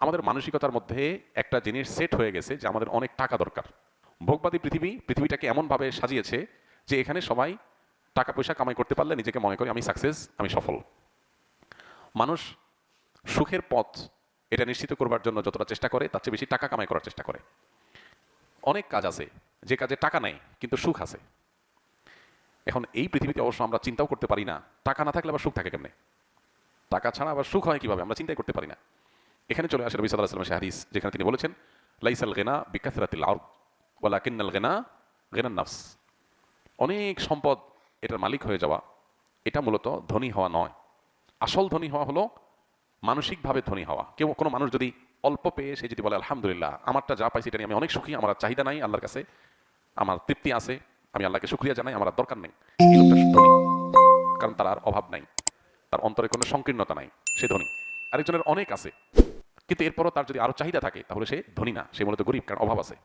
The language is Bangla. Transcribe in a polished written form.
আমাদের মানসিকতার মধ্যে একটা জিনিস সেট হয়ে গেছে যে আমাদের অনেক টাকা দরকার। ভোগবাদী পৃথিবীটাকে এমনভাবে সাজিয়েছে যে এখানে সবাই টাকা পয়সা কামাই করতে পারলে নিজেকে মনে করে আমি সাকসেস, আমি সফল। মানুষ সুখের পথ এটা নিশ্চিত করবার জন্য যতটা চেষ্টা করে তার চেয়ে বেশি টাকা কামাই করার চেষ্টা করে। অনেক কাজ আছে যে কাজে টাকা নেই কিন্তু সুখ আছে। এখন এই পৃথিবীতে অবশ্য আমরা চিন্তাও করতে পারি না টাকা না থাকলে আবার সুখ থাকে কেমনে, টাকা ছাড়া আবার সুখ হয় কিভাবে, আমরা চিন্তাই করতে পারি না। এখানে চলে আসে নবী সাল্লাল্লাহু আলাইহি ওয়াসাল্লামের হাদিস, যেখানে তিনি বলেছেন লাইসাল গিনা বিকাসরাতিল আরদ ওয়ালাকিন্নাল গিনা গিনান নাফস। অনেক সম্পদ এটার মালিক হয়ে যাওয়া এটা মূলত ধনী হওয়া নয়। আসল ধনী হওয়া হলো মানসিকভাবে ধনী হওয়া। কোনো মানুষ যদি অল্প পেয়ে সে যদি বলে আলহামদুলিল্লাহ আমারটা যা পাইছি এটা নিয়ে আমি অনেক সুখী, আমার আর চাহিদা নাই আল্লাহর কাছে, আমার তৃপ্তি আছে, আমি আল্লাহকে শুকরিয়া জানাই, আমার আর দরকার নেই, এই লোকটা ধনী। কারণ তার আর অভাব নাই, তার অন্তরে কোনো সংকীর্ণতা নাই, সে ধনী। আরেকজনের অনেক আছে কিন্তু এরপরও তার যদি আরো চাহিদা থাকে তাহলে সে ধনী না, সে মূলত গরিব, কারণ অভাব আছে।